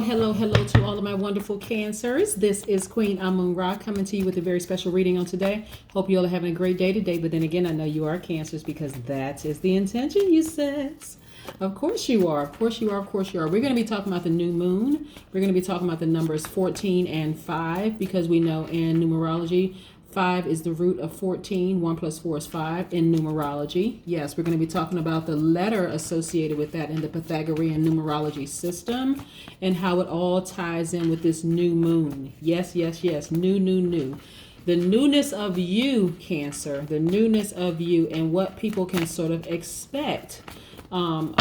Hello to all of my wonderful Cancers. This is Queen Amun Ra coming to you with a very special reading on today. Hope you all are having a great day today. But then again, I know you are Cancers because that is the intention, you says. Of course you are. Of course you are. Of course you are. We're going to be talking about the new moon. We're going to be talking about the numbers 14 and 5 because we know in numerology, 5 is the root of 14. 1 plus 4 is 5 in numerology. Yes, we're going to be talking about the letter associated with that in the Pythagorean numerology system and how it all ties in with this new moon. Yes. New. The newness of you, Cancer. The newness of you and what people can sort of expect from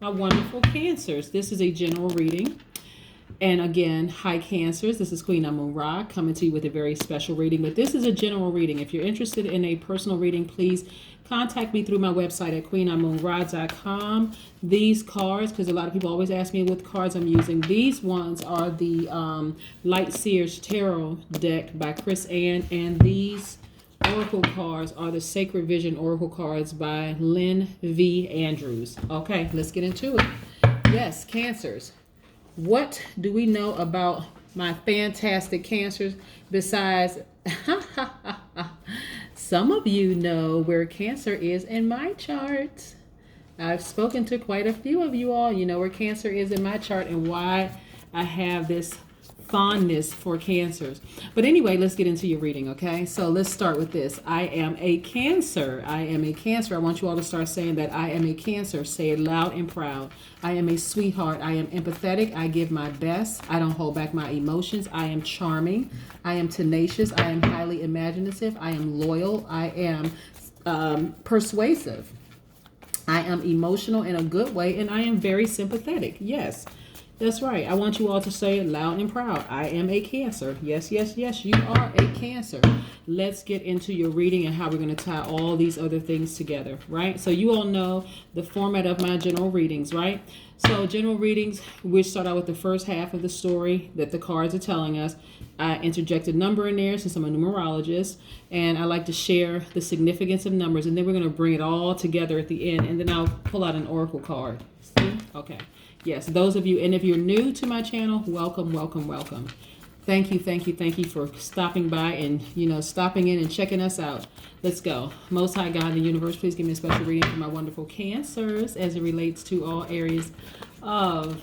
my wonderful Cancers. This is a general reading. And again, hi Cancers, this is Queen Amun Ra coming to you with a very special reading. But this is a general reading. If you're interested in a personal reading, please contact me through my website at queenamunra.com. These cards, because a lot of people always ask me what cards I'm using. These ones are the Light Seers Tarot deck by Chris Ann. And these Oracle cards are the Sacred Vision Oracle cards by Lynn V. Andrews. Okay, let's get into it. Yes, Cancers. What do we know about my fantastic Cancers besides some of you know where Cancer is in my chart? I've spoken to quite a few of you all. You know where Cancer is in my chart and why I have this fondness for Cancers. But anyway, let's get into your reading, okay? So let's start with this. I am a Cancer. I am a Cancer. I want you all to start saying that I am a Cancer. Say it loud and proud. I am a sweetheart. I am empathetic. I give my best. I don't hold back my emotions. I am charming. I am tenacious. I am highly imaginative. I am loyal. I am persuasive. I am emotional in a good way, and I am very sympathetic. Yes. That's right. I want you all to say it loud and proud. I am a Cancer. Yes, you are a Cancer. Let's get into your reading and how we're going to tie all these other things together, right? So you all know the format of my general readings, right? So general readings, we start out with the first half of the story that the cards are telling us. I interject a number in there since I'm a numerologist, and I like to share the significance of numbers, and then we're going to bring it all together at the end, and then I'll pull out an oracle card. See? Okay. Yes, those of you, and if you're new to my channel, welcome. Thank you for stopping by and, stopping in and checking us out. Let's go. Most High God in the universe, please give me a special reading for my wonderful Cancers as it relates to all areas of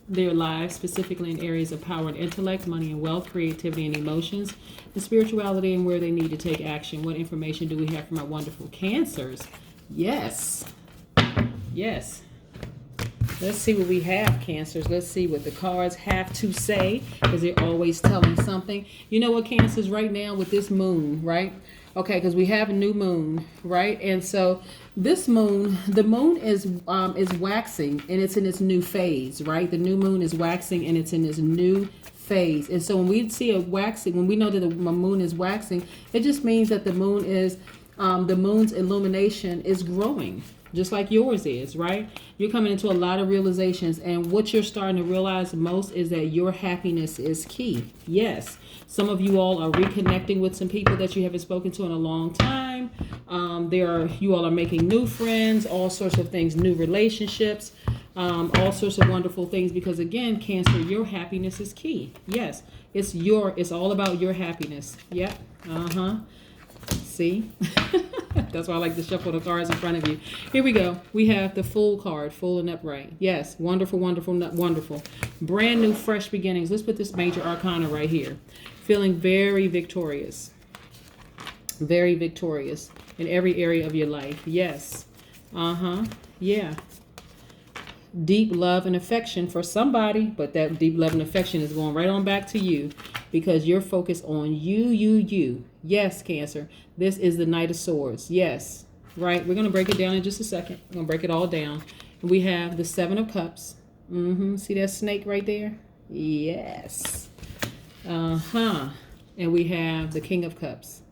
their lives, specifically in areas of power and intellect, money and wealth, creativity and emotions, and spirituality, and where they need to take action. What information do we have for my wonderful Cancers? Yes. Let's see what we have, Cancers. Let's see what the cards have to say, because they're always telling something. You know what, Cancers, right now with this moon, right? Okay, because we have a new moon, right? And so this moon, the moon is waxing, and it's in its new phase, right? The new moon is waxing, and it's in its new phase. And so when we see a waxing, when we know that the moon is waxing, it just means that the moon is, the moon's illumination is growing. Just like yours is, right? You're coming into a lot of realizations, and what you're starting to realize most is that your happiness is key. Yes, some of you all are reconnecting with some people that you haven't spoken to in a long time. You all are making new friends, all sorts of things, new relationships, all sorts of wonderful things. Because again, Cancer, your happiness is key. Yes, it's all about your happiness. Yep. See? That's why I like to shuffle the cards in front of you. Here we go. We have the Fool card, full and upright. Yes, wonderful. Brand new, fresh beginnings. Let's put this major arcana right here. Feeling very victorious. Very victorious in every area of your life. Yes. Yeah. Deep love and affection for somebody, but that deep love and affection is going right on back to you because you're focused on you. Yes, Cancer. This is the Knight of Swords. Yes. Right. We're going to break it down in just a second. We're going to break it all down. We have the Seven of Cups. See that snake right there? Yes. And we have the King of Cups.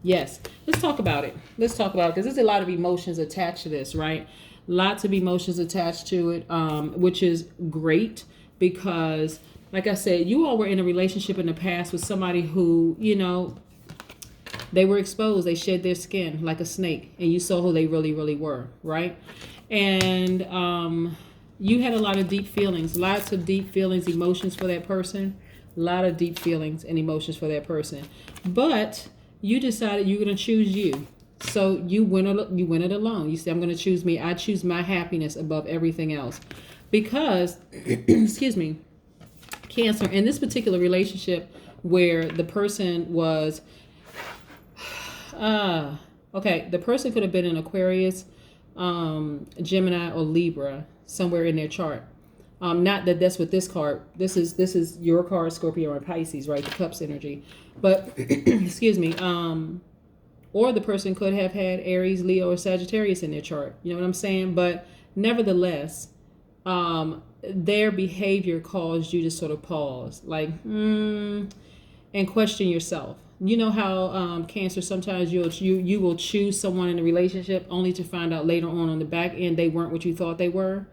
Yes. Let's talk about it. Because there's a lot of emotions attached to this, right? Lots of emotions attached to it, which is great because, like I said, you all were in a relationship in the past with somebody who, they were exposed. They shed their skin like a snake, and you saw who they really, really were, right? And You had a lot of deep feelings, lots of deep feelings, emotions for that person, a lot of deep feelings and emotions for that person. But you decided you're going to choose you. So you went it alone. You said, I'm going to choose me. I choose my happiness above everything else. Because, excuse me, Cancer, in this particular relationship where the person was, okay, the person could have been an Aquarius, Gemini, or Libra, somewhere in their chart. Not that that's what this card. This is your card, Scorpio or Pisces, right? The Cups energy. But excuse me. Or the person could have had Aries, Leo, or Sagittarius in their chart. You know what I'm saying? But nevertheless, their behavior caused you to sort of pause, like, and question yourself. You know how Cancer, sometimes you will choose someone in a relationship only to find out later on the back end they weren't what you thought they were.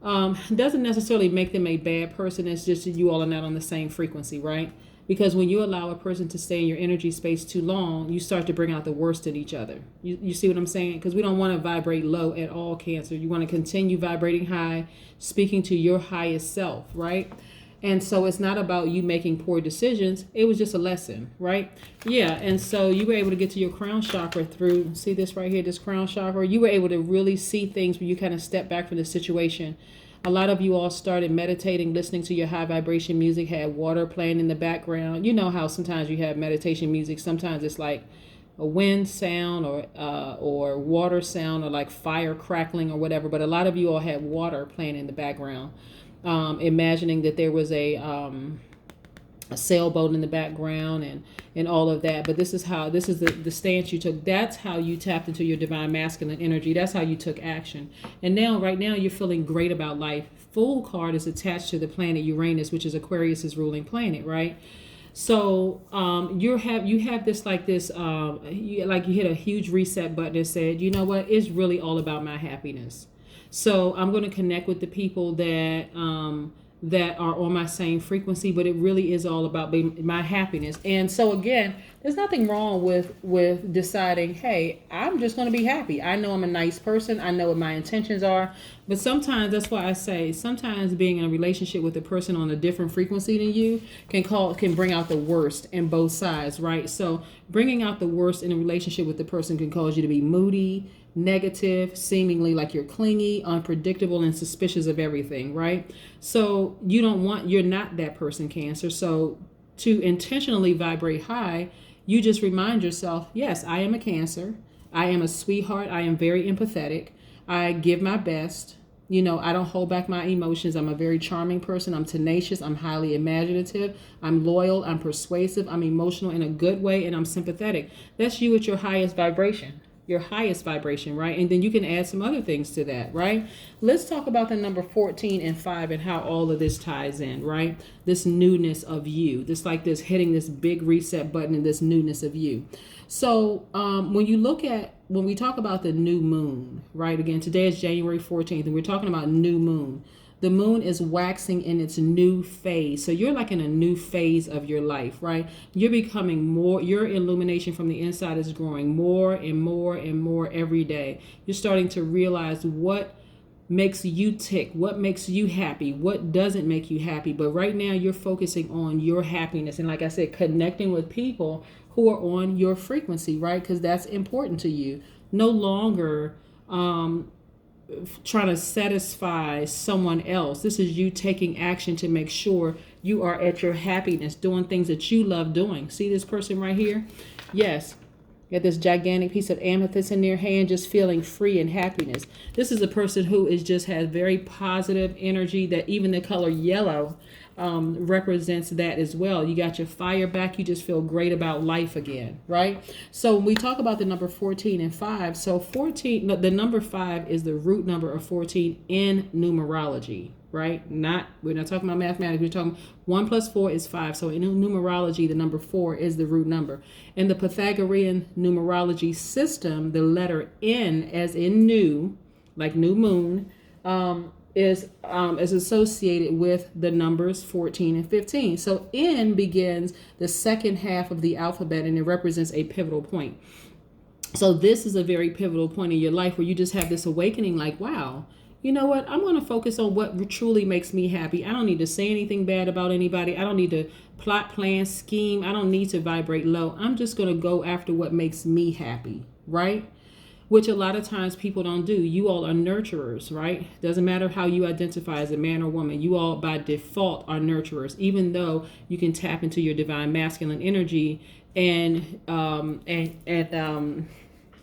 Doesn't necessarily make them a bad person. It's just that you all are not on the same frequency, right? Because when you allow a person to stay in your energy space too long, you start to bring out the worst in each other. You see what I'm saying? Because we don't want to vibrate low at all, Cancer. You want to continue vibrating high, speaking to your highest self, right? And so it's not about you making poor decisions. It was just a lesson, right? Yeah, and so you were able to get to your crown chakra through, see this right here, this crown chakra. You were able to really see things when you kind of step back from the situation. A lot of you all started meditating, listening to your high vibration music, had water playing in the background. You know how sometimes you have meditation music. Sometimes it's like a wind sound or water sound or like fire crackling or whatever. But a lot of you all had water playing in the background, imagining that there was a sailboat in the background and all of that. But this is the stance you took. That's how you tapped into your divine masculine energy. That's how you took action. And now, right now, you're feeling great about life. Full card is attached to the planet Uranus, which is Aquarius's ruling planet, right? So you have this like this you hit a huge reset button and said, you know what, it's really all about my happiness. So I'm going to connect with the people that are on my same frequency, but it really is all about my happiness. And so again, there's nothing wrong with deciding, hey, I'm just going to be happy. I know I'm a nice person. I know what my intentions are. But sometimes, that's why I say, sometimes being in a relationship with a person on a different frequency than you can bring out the worst in both sides, right? So bringing out the worst in a relationship with the person can cause you to be moody, negative, seemingly like you're clingy, unpredictable, and suspicious of everything, right? So you're not that person, Cancer. So to intentionally vibrate high, you just remind yourself, yes, I am a Cancer. I am a sweetheart. I am very empathetic. I give my best. I don't hold back my emotions. I'm a very charming person. I'm tenacious. I'm highly imaginative. I'm loyal. I'm persuasive. I'm emotional in a good way, and I'm sympathetic. That's you at your highest vibration. Your highest vibration, right? And then you can add some other things to that, right? Let's talk about the number 14 and 5 and how all of this ties in, right? This newness of you, this hitting this big reset button and this newness of you. So when we talk about the new moon, right? Again, today is January 14th, and we're talking about new moon. The moon is waxing in its new phase. So you're like in a new phase of your life, right? You're becoming more, your illumination from the inside is growing more and more and more every day. You're starting to realize what makes you tick, what makes you happy, what doesn't make you happy. But right now you're focusing on your happiness. And like I said, connecting with people who are on your frequency, right? Because that's important to you. No longer, trying to satisfy someone else. This is you taking action to make sure you are at your happiness, doing things that you love doing. See this person right here? Yes. Got this gigantic piece of amethyst in their hand, just feeling free and happiness. This is a person who has very positive energy, that even the color yellow represents that as well. You got your fire back. You just feel great about life again, right? So when we talk about the number 14 and 5, so the number 5 is the root number of 14 in numerology, right? We're not talking about mathematics. We're talking 1 plus 4 is 5. So in numerology, the number 4 is the root number. In the Pythagorean numerology system, the letter N, as in new, like new moon, is associated with the numbers 14 and 15. So N begins the second half of the alphabet, and it represents a pivotal point. So this is a very pivotal point in your life where you just have this awakening, like, wow, you know what? I'm going to focus on what truly makes me happy. I don't need to say anything bad about anybody. I don't need to plot, plan, scheme. I don't need to vibrate low. I'm just going to go after what makes me happy, right? Which a lot of times people don't do. You all are nurturers, right? Doesn't matter how you identify as a man or woman. You all by default are nurturers, even though you can tap into your divine masculine energy and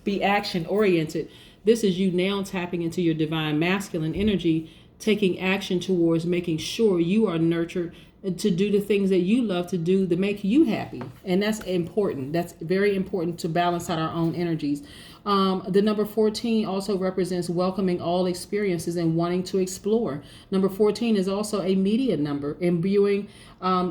be action oriented. This is you now tapping into your divine masculine energy, taking action towards making sure you are nurtured to do the things that you love to do to make you happy. And that's important. That's very important to balance out our own energies. The number 14 also represents welcoming all experiences and wanting to explore. Number 14 is also a media number, imbuing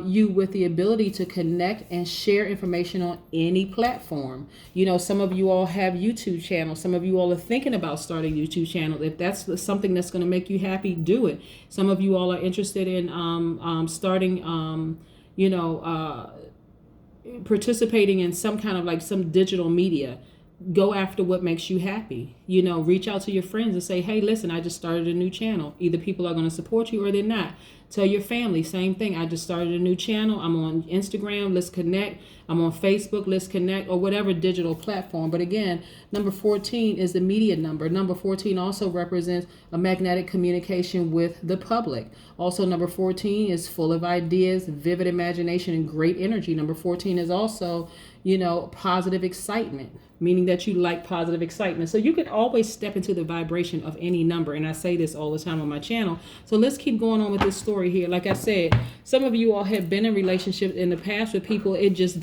you with the ability to connect and share information on any platform. You know, some of you all have YouTube channels. Some of you all are thinking about starting YouTube channel. If that's something that's going to make you happy, do it. Some of you all are interested in starting, participating in some kind of like some digital media. Go after what makes you happy. You know, reach out to your friends and say, hey, listen, I just started a new channel. Either people are going to support you or they're not. Tell your family, same thing. I just started a new channel. I'm on Instagram. Let's connect. I'm on Facebook. Let's connect, or whatever digital platform. But again, number 14 is the media number. Number 14 also represents a magnetic communication with the public. Also, number 14 is full of ideas, vivid imagination, and great energy. Number 14 is also, positive excitement, meaning that you like positive excitement. So you can always step into the vibration of any number. And I say this all the time on my channel. So let's keep going on with this story here. Like I said, some of you all have been in relationships in the past with people. It just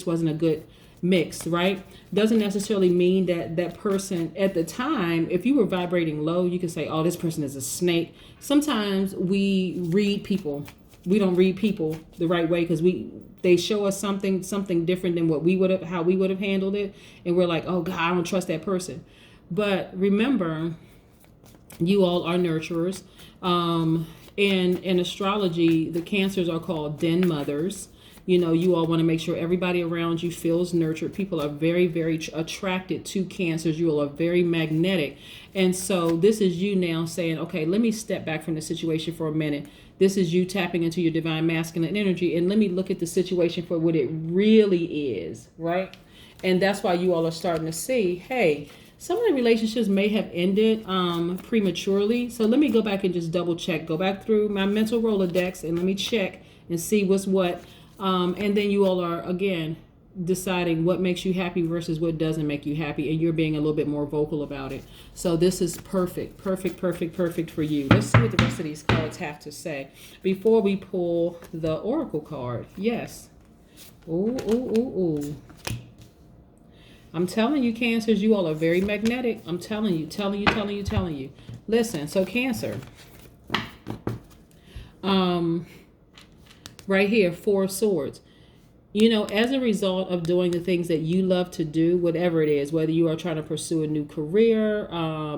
wasn't a good mix, right? Doesn't necessarily mean that that person at the time, if you were vibrating low, you can say, oh, this person is a snake. Sometimes we read people. We don't read people the right way because they show us something different than how we would have handled it. And we're like, oh God, I don't trust that person. But remember, you all are nurturers. In astrology, the Cancers are called den mothers. You all want to make sure everybody around you feels nurtured. People are very, very attracted to Cancers. You all are very magnetic. And so this is you now saying, okay, let me step back from the situation for a minute. This is you tapping into your divine masculine energy. And let me look at the situation for what it really is, right? And that's why you all are starting to see, hey, some of the relationships may have ended prematurely. So let me go back and just double check. Go back through my mental Rolodex and let me check and see what's what. And then you all are, again, deciding what makes you happy versus what doesn't make you happy. And you're being a little bit more vocal about it. So this is perfect for you. Let's see what the rest of these cards have to say before we pull the Oracle card. Yes. Ooh. I'm telling you, Cancers, you all are very magnetic. I'm telling you. Listen, so Cancer. Right here, 4 of Swords. As a result of doing the things that you love to do, whatever it is, whether you are trying to pursue a new career,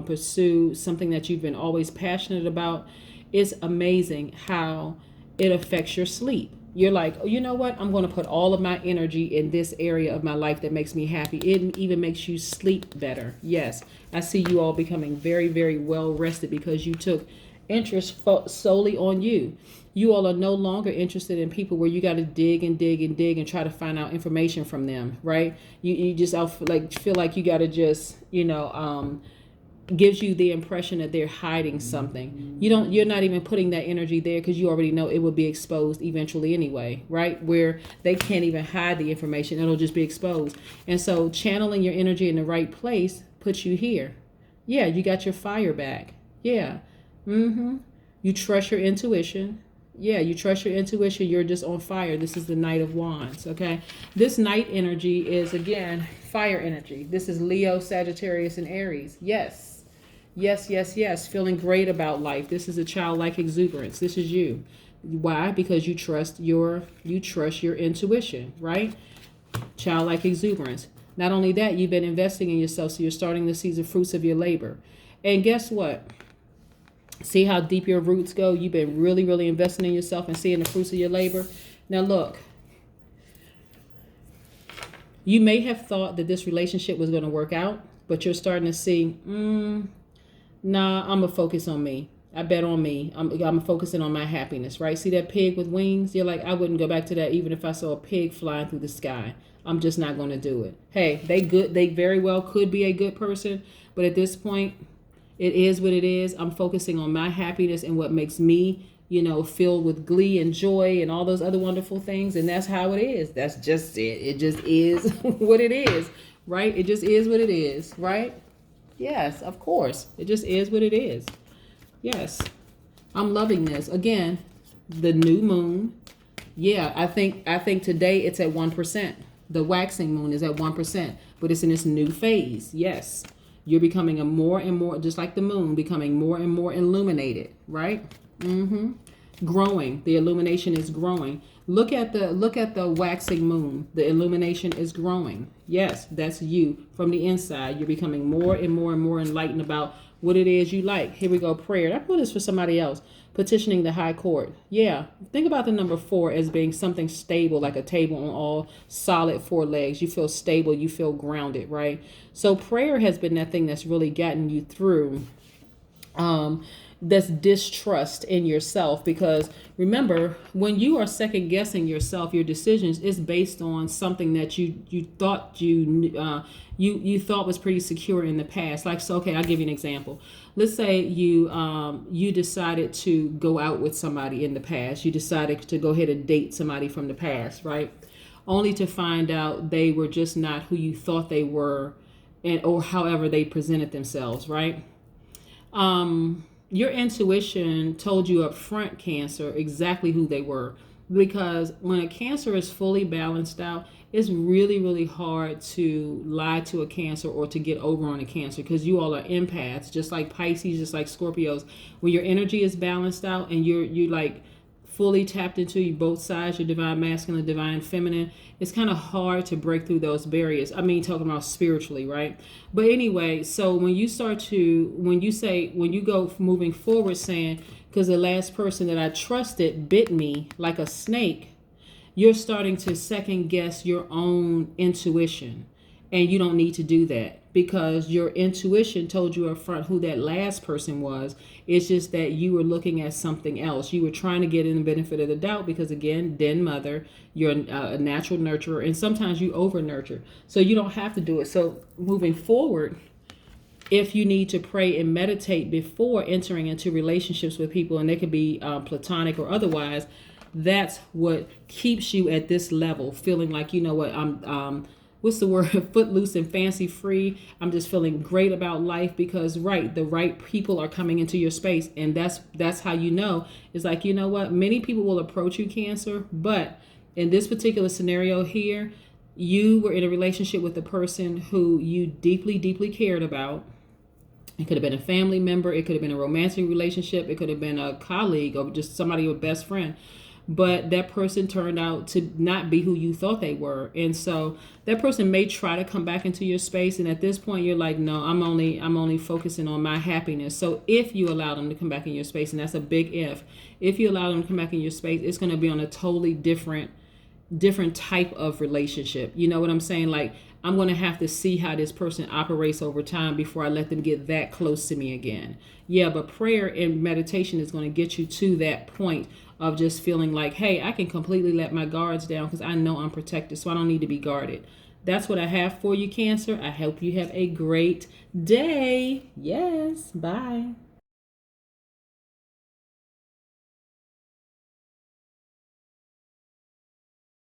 pursue something that you've been always passionate about, it's amazing how it affects your sleep. You're like, oh, you know what? I'm going to put all of my energy in this area of my life that makes me happy. It even makes you sleep better. Yes, I see you all becoming very, very well rested because you took interest solely on you. You all are no longer interested in people where you got to dig and try to find out information from them, right? You just feel like you got to just, gives you the impression that they're hiding something. You're not even putting that energy there because you already know it will be exposed eventually anyway, right? Where they can't even hide the information. It'll just be exposed. And so channeling your energy in the right place puts you here. Yeah, you got your fire back. Yeah. You trust your intuition. Yeah, you trust your intuition. You're just on fire. This is the Knight of Wands, okay? This Knight energy is, again, fire energy. This is Leo, Sagittarius, and Aries. Yes. Feeling great about life. This is a childlike exuberance. This is you. Why? Because you trust your intuition, right? Childlike exuberance. Not only that, you've been investing in yourself, so you're starting to see the fruits of your labor. And guess what? See how deep your roots go? You've been really, really investing in yourself and seeing the fruits of your labor. Now look, you may have thought that this relationship was going to work out, but you're starting to see, Nah, I'm going to focus on me. I bet on me. I'm focusing on my happiness, right? See that pig with wings? You're like, I wouldn't go back to that even if I saw a pig flying through the sky. I'm just not going to do it. Hey, they good. They very well could be a good person. But at this point, it is what it is. I'm focusing on my happiness and what makes me, filled with glee and joy and all those other wonderful things. And that's how it is. That's just it. It just is what it is, right? It just is what it is, right? Yes, of course. It just is what it is. Yes. I'm loving this. Again, the new moon. Yeah, I think today it's at 1%. The waxing moon is at 1%, but it's in this new phase. Yes. You're becoming a more and more, just like the moon, becoming more and more illuminated, right? Growing. The illumination is growing. Look at the waxing moon. The illumination is growing. Yes, that's you from the inside. You're becoming more and more and more enlightened about what it is you like. Here we go. Prayer. I put this for somebody else. Petitioning the high court. Yeah. Think about the number 4 as being something stable, like a table on all solid 4 legs. You feel stable. You feel grounded, right? So prayer has been that thing that's really gotten you through this distrust in yourself, because remember, when you are second guessing yourself, your decisions is based on something that you thought you thought was pretty secure in the past. Like, so okay, I'll give you an example. Let's say you decided to go out with somebody in the past. You decided to go ahead and date somebody from the past, right? Only to find out they were just not who you thought they were, or however they presented themselves, right? Your intuition told you up front, Cancer, exactly who they were. Because when a Cancer is fully balanced out, it's really, really hard to lie to a Cancer or to get over on a Cancer, because you all are empaths, just like Pisces, just like Scorpios. When your energy is balanced out and you're like fully tapped into both sides, your divine masculine, divine feminine, it's kind of hard to break through those barriers. I mean, talking about spiritually, right? But anyway, so when you go moving forward saying, because the last person that I trusted bit me like a snake, you're starting to second guess your own intuition. And you don't need to do that, because your intuition told you up front who that last person was. It's just that you were looking at something else. You were trying to get in the benefit of the doubt, because again, den mother, you're a natural nurturer, and sometimes you over nurture. So you don't have to do it. So moving forward, if you need to pray and meditate before entering into relationships with people, and they could be platonic or otherwise, that's what keeps you at this level, feeling like, you know what, I'm what's the word, footloose and fancy free. I'm just feeling great about life, because the right people are coming into your space. And that's how you know. It's like, you know what, many people will approach you, Cancer, but in this particular scenario here, you were in a relationship with a person who you deeply, deeply cared about. It could have been a family member. It could have been a romantic relationship. It could have been a colleague or just somebody, your best friend. But that person turned out to not be who you thought they were. And so that person may try to come back into your space. And at this point, you're like, no, I'm only focusing on my happiness. So if you allow them to come back in your space, and that's a big if you allow them to come back in your space, it's going to be on a totally different type of relationship. You know what I'm saying? Like, I'm going to have to see how this person operates over time before I let them get that close to me again. Yeah, but prayer and meditation is going to get you to that point of just feeling like, hey, I can completely let my guards down because I know I'm protected, so I don't need to be guarded. That's what I have for you, Cancer. I hope you have a great day. Yes, bye.